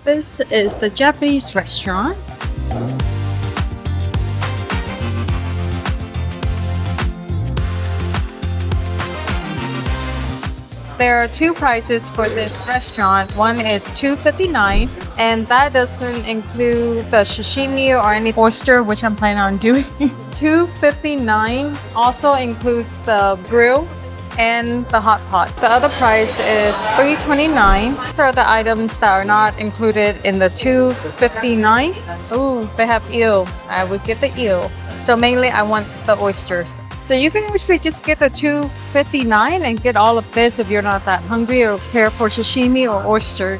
This is the Japanese restaurant. There are two prices for this restaurant. One is $2.59, and that doesn't include the sashimi or any oyster, which I'm planning on doing. $2.59 also includes the grill and the hot pot. The other price is $3.29. These are the items that are not included in the $2.59. Oh, they have eel. I would get the eel. So mainly I want the oysters. So you can actually just get the $2.59 and get all of this if you're not that hungry or care for sashimi or oyster.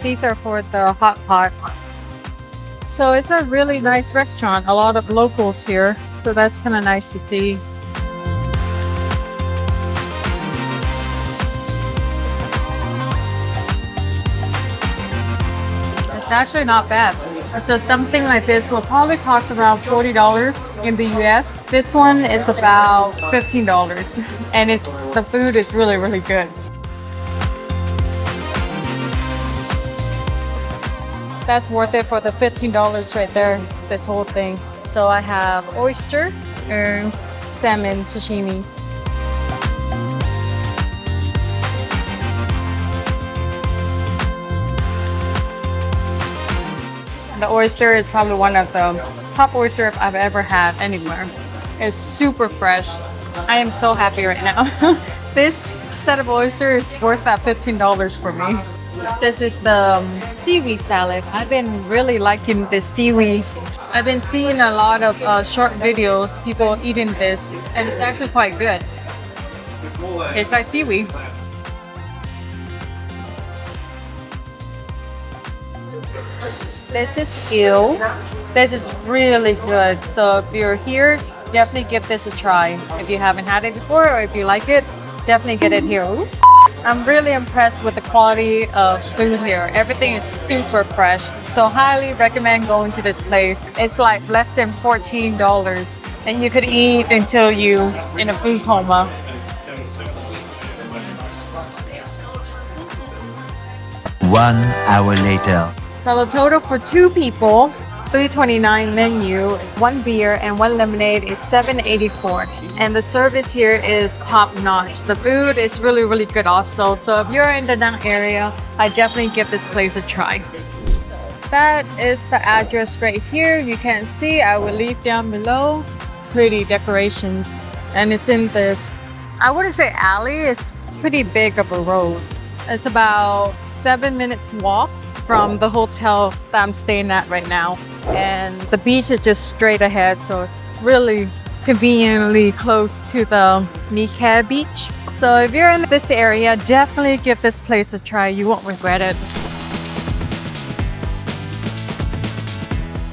These are for the hot pot. So it's a really nice restaurant. A lot of locals here. So that's kind of nice to see. It's actually not bad. So something like this will probably cost around $40 in the US. This one is about $15 and the food is really, really good. That's worth it for the $15 right there, this whole thing. So I have oyster and salmon sashimi. The oyster is probably one of the top oysters I've ever had anywhere. It's super fresh. I am so happy right now. This set of oysters is worth that $15 for me. This is the seaweed salad. I've been really liking this seaweed. I've been seeing a lot of short videos, people eating this, and it's actually quite good. It's like seaweed. This is eel. This is really good. So if you're here, definitely give this a try. If you haven't had it before or if you like it, definitely get it here. I'm really impressed with the quality of food here. Everything is super fresh. So highly recommend going to this place. It's like less than $14 and you could eat until you in a food coma. One hour later. So the total for two people, $3.29 menu, one beer and one lemonade is $7.84. And the service here is top notch. The food is really, really good also. So if you're in the Da Nang area, I definitely give this place a try. That is the address right here. You can see, I will leave down below. Pretty decorations. And it's in this, I wouldn't say alley, it's pretty big of a road. It's about 7 minutes walk from the hotel that I'm staying at right now. And the beach is just straight ahead, so it's really conveniently close to the Mee Khe beach. So if you're in this area, definitely give this place a try. You won't regret it.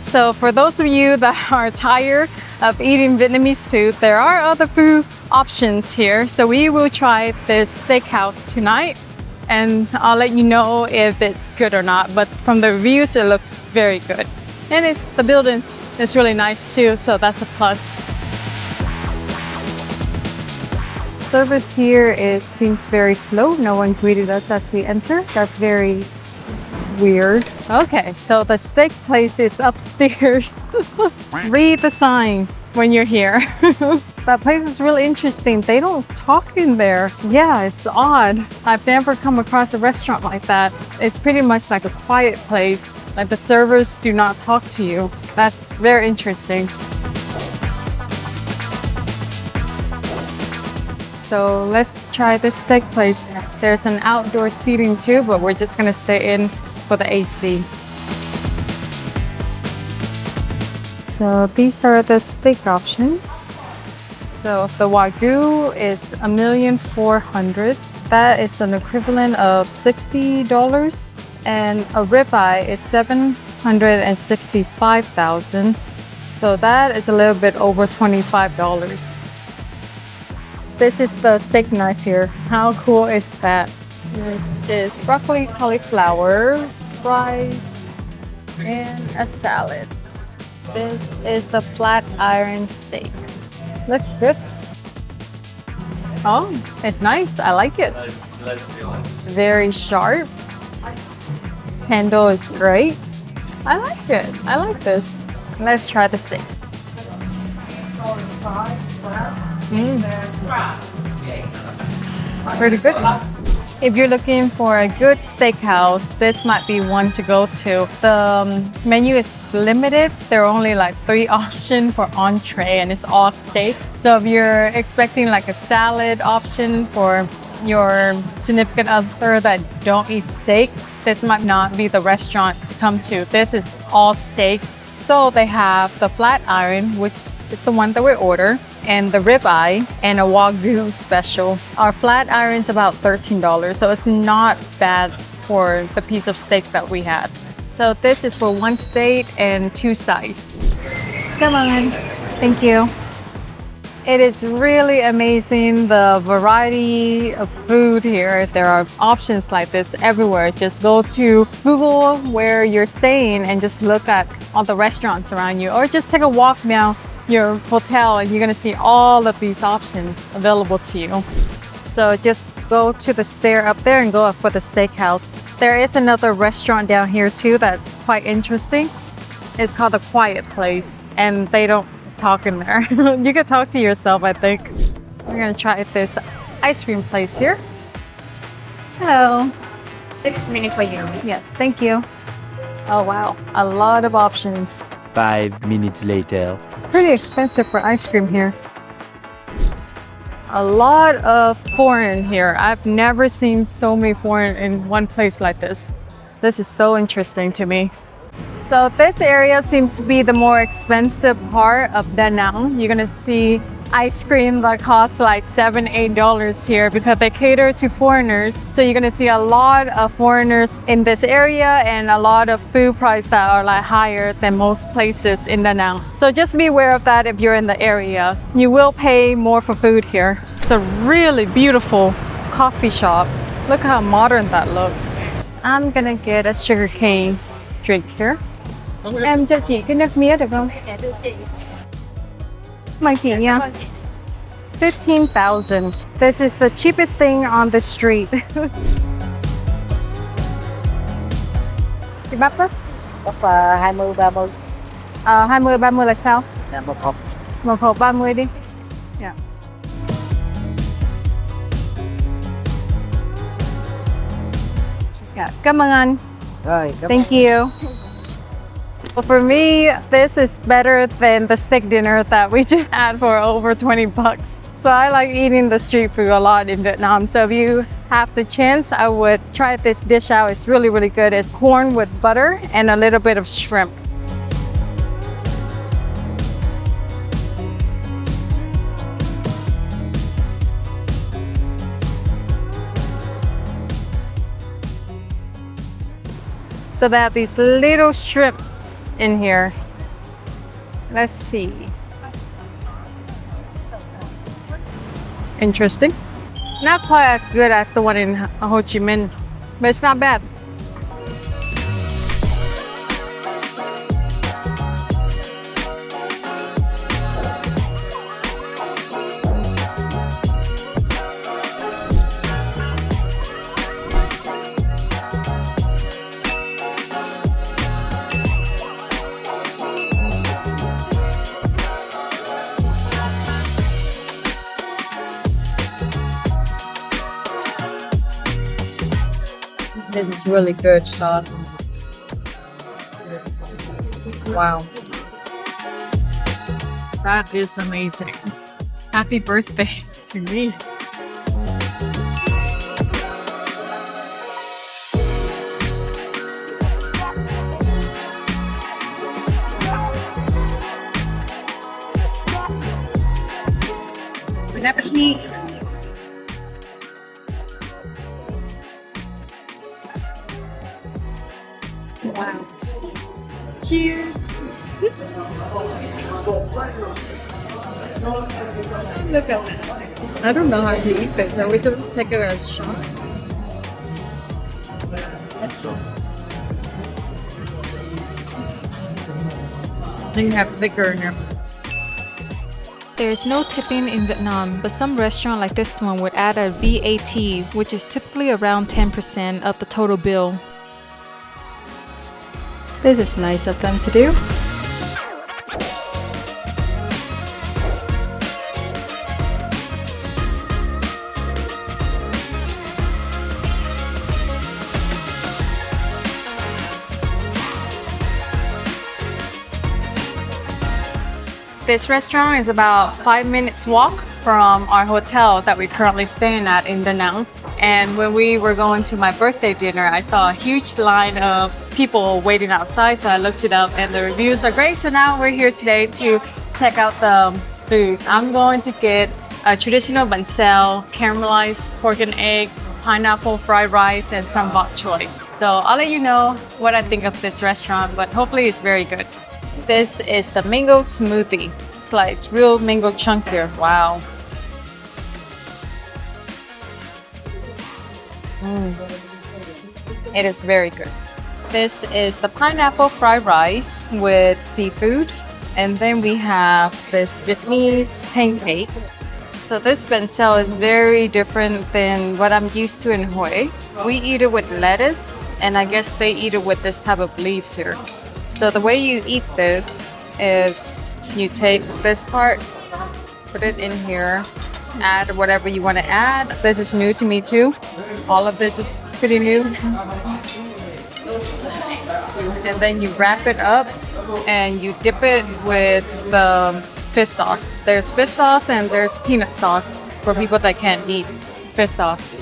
So for those of you that are tired of eating Vietnamese food, there are other food options here. So we will try this steakhouse tonight. And I'll let you know if it's good or not. But from the reviews, it looks very good. And the building is really nice too, so that's a plus. Service here seems very slow. No one greeted us as we entered. That's very weird. Okay, so the steak place is upstairs. Read the sign when you're here. That place is really interesting. They don't talk in there. Yeah, it's odd. I've never come across a restaurant like that. It's pretty much like a quiet place. Like the servers do not talk to you. That's very interesting. So let's try this steak place. There's an outdoor seating too, but we're just gonna stay in for the AC. So these are the steak options. So the Wagyu is $1,400,000. That is an equivalent of $60. And a ribeye is $765,000. So that is a little bit over $25. This is the steak knife here. How cool is that? This is broccoli, cauliflower, fries, and a salad. This is the flat iron steak. Looks good. Oh, it's nice. I like it. It's very sharp. Handle is great. I like it. I like this. Let's try the steak. Pretty good. If you're looking for a good steakhouse, this might be one to go to. The menu is limited. There are only like 3 options for entree and it's all steak. So if you're expecting like a salad option for your significant other that don't eat steak, this might not be the restaurant to come to. This is all steak. So they have the flat iron, which is the one that we order, and the ribeye and a Wagyu special. Our flat iron is about $13, so it's not bad for the piece of steak that we had. So this is for 1 steak and 2 sides. Come on. Thank you. It is really amazing the variety of food here. There are options like this everywhere. Just go to Google where you're staying and just look at all the restaurants around you, or just take a walk now your hotel and you're gonna see all of these options available to you. So just go to the stair up there and go up for the steakhouse. There is another restaurant down here too that's quite interesting. It's called The Quiet Place and they don't talk in there. You can talk to yourself, I think. We're gonna try this ice cream place here. Hello. 6 minutes for you. Yes, thank you. Oh wow, a lot of options. 5 minutes later. Pretty expensive for ice cream here. A lot of foreign here. I've never seen so many foreign in one place like this. This is so interesting to me. So this area seems to be the more expensive part of Da Nang. You're gonna see ice cream that costs like $7, $8 here because they cater to foreigners. So you're gonna see a lot of foreigners in this area and a lot of food prices that are like higher than most places in Da Nang. So just be aware of that if you're in the area. You will pay more for food here. It's a really beautiful coffee shop. Look how modern that looks. I'm gonna get a sugarcane drink here. Em cho chị cái nước mía được không? Mời chị nha. 15,000. This is the cheapest thing on the street. Chị bắp á? Bắp 20, 30. 20, 30 là sao? Dạ, một hộp. Một hộp 30 đi. Yeah. Yeah. Cảm ơn anh. Rồi, Thank you. Well, for me, this is better than the steak dinner that we just had for over 20 bucks. So I like eating the street food a lot in Vietnam. So if you have the chance, I would try this dish out. It's really, really good. It's corn with butter and a little bit of shrimp. So they have these little shrimps in here. Let's see. Interesting. Not quite as good as the one in Ho Chi Minh, but it's not bad. It's really good stuff. Wow. That is amazing. Happy birthday to me. Bon appétit. Wow. Cheers. Look at that. I don't know how to eat this. Are we to take it as a shot? Then you have liquor in there. There is no tipping in Vietnam, but some restaurant like this one would add a VAT, which is typically around 10% of the total bill. This is nice of them to do. This restaurant is about 5 minutes walk from our hotel that we're currently staying at in Da Nang. And when we were going to my birthday dinner, I saw a huge line of people waiting outside, so I looked it up and the reviews are great. So now we're here today to check out the food. I'm going to get a traditional bánh xèo, caramelized pork and egg, pineapple fried rice, and some bok choy. So I'll let you know what I think of this restaurant, but hopefully it's very good. This is the mango smoothie. It's like it's real mango chunkier. Wow. It is very good. This is the pineapple fried rice with seafood. And then we have this Vietnamese pancake. So this bánh xèo is very different than what I'm used to in Hue. We eat it with lettuce, and I guess they eat it with this type of leaves here. So the way you eat this is you take this part, put it in here, add whatever you want to add. This is new to me too. All of this is pretty new. And then you wrap it up and you dip it with the fish sauce. There's fish sauce and there's peanut sauce for people that can't eat fish sauce.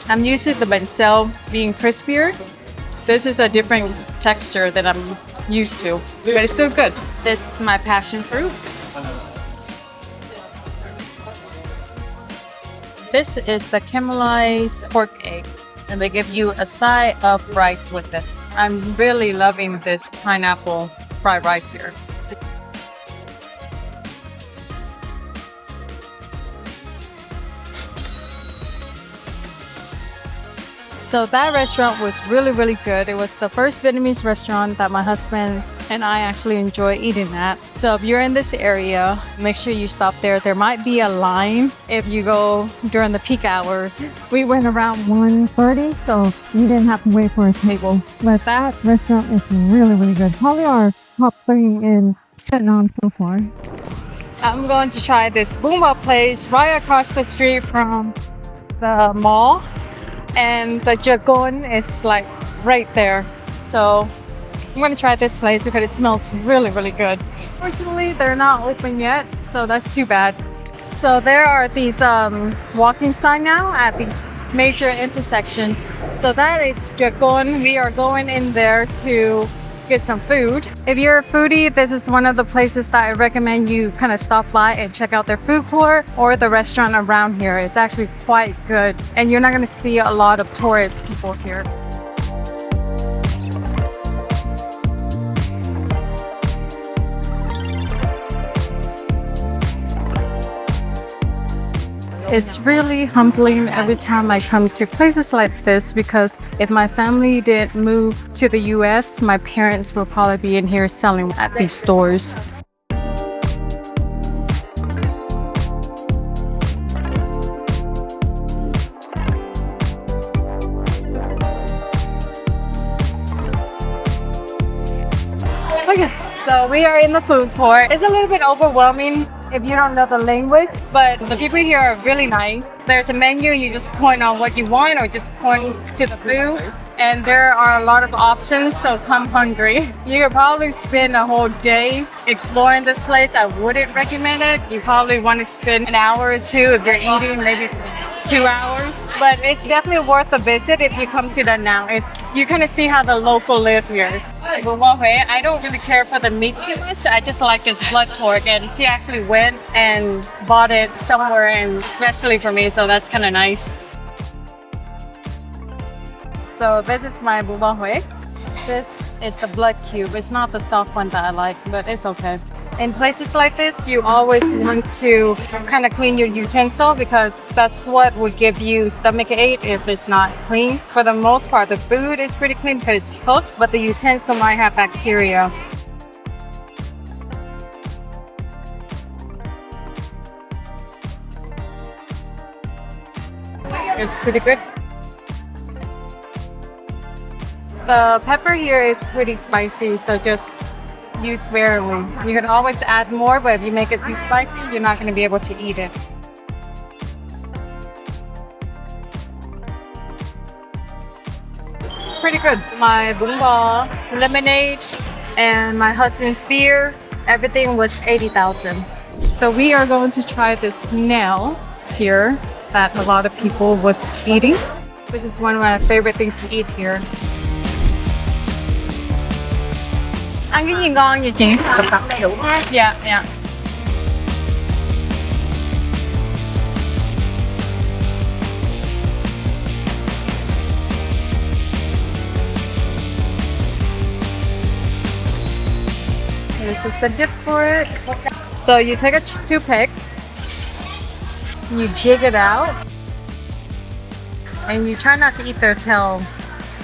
I'm used to the bánh xèo being crispier. This is a different texture that I'm used to, but it's still good. This is my passion fruit. This is the caramelized pork egg, and they give you a side of rice with it. I'm really loving this pineapple fried rice here. So that restaurant was really good. It was the first Vietnamese restaurant that my husband and I actually enjoy eating at. So if you're in this area, make sure you stop there. There might be a line if you go during the peak hour. We went around 1:30, so you didn't have to wait for a table. But that restaurant is really good. Probably our top 3 in Vietnam so far. I'm going to try this boomba place right across the street from the mall. And the jagon is like right there. So I'm gonna try this place because it smells really good. Fortunately, they're not open yet, so that's too bad. So there are these walking sign now at these major intersection. So that is jagon. We are going in there to get some food. If you're a foodie, this is one of the places that I recommend you kind of stop by and check out their food court or the restaurant around here. It's actually quite good, and you're not going to see a lot of tourist people here. It's really humbling every time I come to places like this, because if my family didn't move to the US, my parents will probably be in here selling at these stores. Okay, so we are in the food court. It's a little bit overwhelming if you don't know the language, but the people here are really nice. There's a menu, you just point on what you want or just point to the food, and there are a lot of options, so come hungry. You could probably spend a whole day exploring this place. I wouldn't recommend it. You probably want to spend an hour or two if you're eating, maybe 2 hours, but it's definitely worth a visit if you come to Da Nang. You kind of see how the local live here. I don't really care for the meat too much. I just like this blood pork, and she actually went and bought it somewhere, and especially for me, so that's kind of nice. So this is my bún bò Huế. This is the blood cube. It's not the soft one that I like, but it's okay. In places like this, you always want to kind of clean your utensil because that's what would give you stomachache if it's not clean. For the most part, the food is pretty clean because it's cooked, but the utensil might have bacteria. It's pretty good. The pepper here is pretty spicy, so just use sparingly. You can always add more, but if you make it too spicy, you're not going to be able to eat it. Pretty good. My bumba, lemonade, and my husband's beer, everything was 80,000. So we are going to try this snail here that a lot of people was eating. This is one of my favorite things to eat here. Ăn cái gì ngon vậy chị? Dạ, dạ. This is the dip for it. So you take a toothpick, you dig it out, and you try not to eat their tail,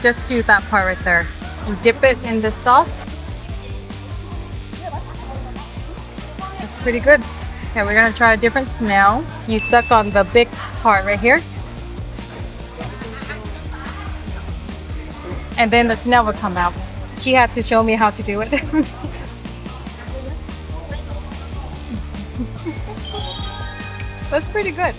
just do that part right there. You dip it in the sauce. It's pretty good. Okay, we're gonna try a different snail. You suck on the big part right here. And then the snail will come out. She had to show me how to do it. That's pretty good.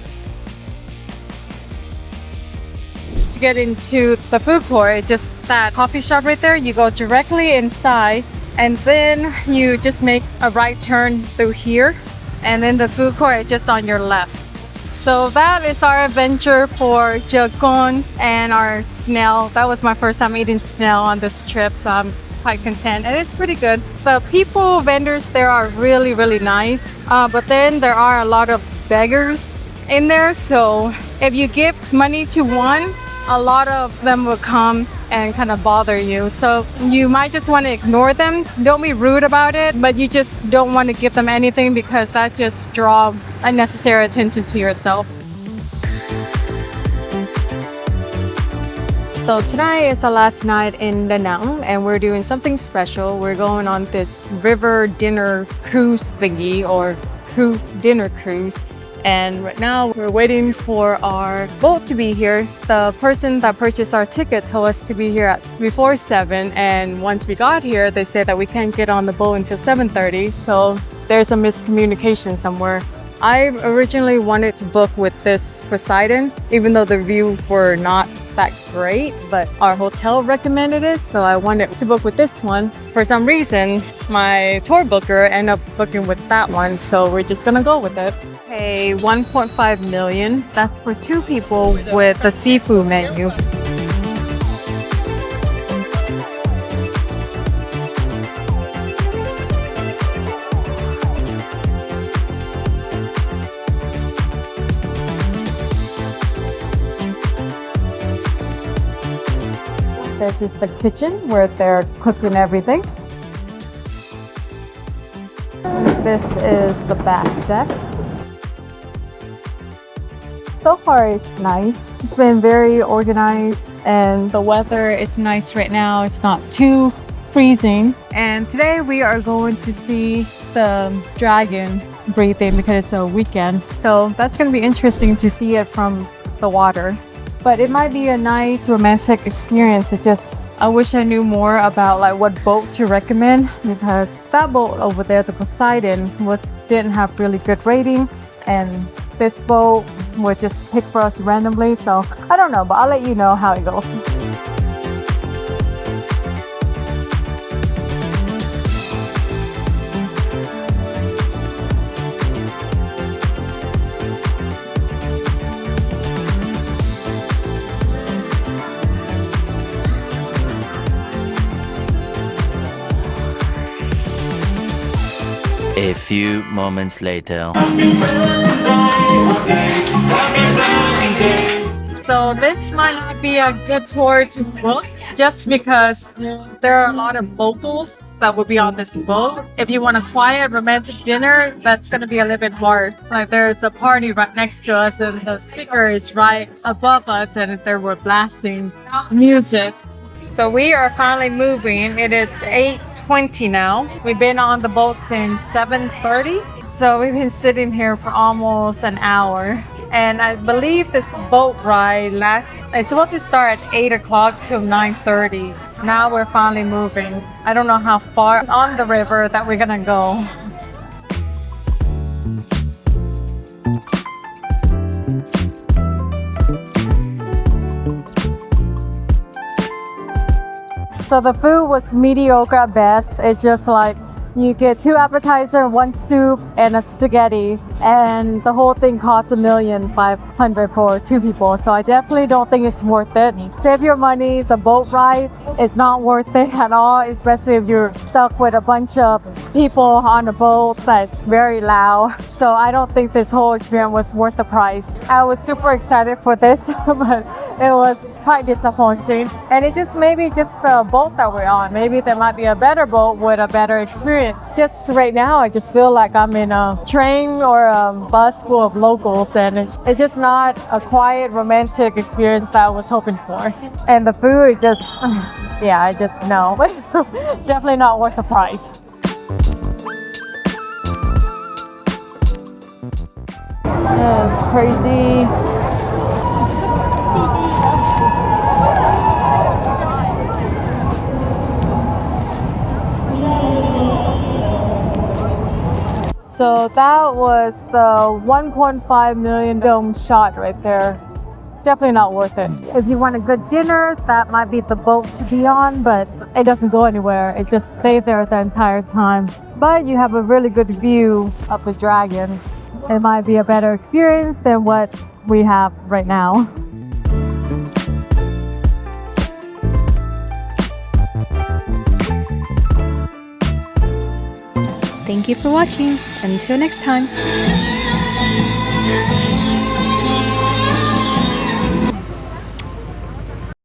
To get into the food court, it's just that coffee shop right there. You go directly inside and then you just make a right turn through here. And then the food court is just on your left. So that is our adventure for Jagon and our snail. That was my first time eating snail on this trip, so I'm quite content, and it's pretty good. The vendors there are really, really nice, but then there are a lot of beggars in there, so if you give money to one, a lot of them will come and kind of bother you, so you might just want to ignore them. Don't be rude about it, but you just don't want to give them anything because that just draws unnecessary attention to yourself. So tonight is our last night in Da Nang and we're doing something special. We're going on this river dinner cruise thingy, or dinner cruise. And right now we're waiting for our boat to be here. The person that purchased our ticket told us to be here before 7, and once we got here they said that we can't get on the boat until 7:30, so there's a miscommunication somewhere. I originally wanted to book with this Poseidon, even though the reviews were not that great, but our hotel recommended it, so I wanted to book with this one. For some reason, my tour booker ended up booking with that one, so we're just gonna go with it. Okay, 1.5 million. That's for 2 people with the seafood menu. This is the kitchen where they're cooking everything. This is the back deck. So far it's nice. It's been very organized and the weather is nice right now. It's not too freezing. And today we are going to see the dragon breathing because it's a weekend. So that's going to be interesting to see it from the water. But it might be a nice romantic experience. It's just, I wish I knew more about like what boat to recommend, because that boat over there, the Poseidon, didn't have really good rating, and this boat would just pick for us randomly. So I don't know, but I'll let you know how it goes. A few moments later. So this might not be a good tour to book just because there are a lot of locals that will be on this boat. If you want a quiet, romantic dinner, that's going to be a little bit hard. Like there's a party right next to us and the speaker is right above us and they were blasting music. So we are finally moving. It is 8:20 now. We've been on the boat since 7:30. So we've been sitting here for almost an hour. And I believe this boat ride it's supposed to start at 8 o'clock till 9:30. Now we're finally moving. I don't know how far on the river that we're gonna go. So the food was mediocre at best. It's just like you get 2 appetizers, 1 soup, and a spaghetti, and the whole thing costs $1,500,000 for 2 people. So I definitely don't think it's worth it. Save your money. The boat ride is not worth it at all, especially if you're stuck with a bunch of people on a boat that's very loud. So I don't think this whole experience was worth the price. I was super excited for this, but it was quite disappointing. And it's just maybe just the boat that we're on. Maybe there might be a better boat with a better experience. Just right now, I just feel like I'm in a train or a bus full of locals, and it's just not a quiet, romantic experience that I was hoping for. And the food, yeah, I just no. Definitely not worth the price. That's crazy. So that was the 1.5 million dome shot right there. Definitely not worth it. If you want a good dinner, that might be the boat to be on, but it doesn't go anywhere. It just stays there the entire time. But you have a really good view of the dragon. It might be a better experience than what we have right now. Thank you for watching. Until next time.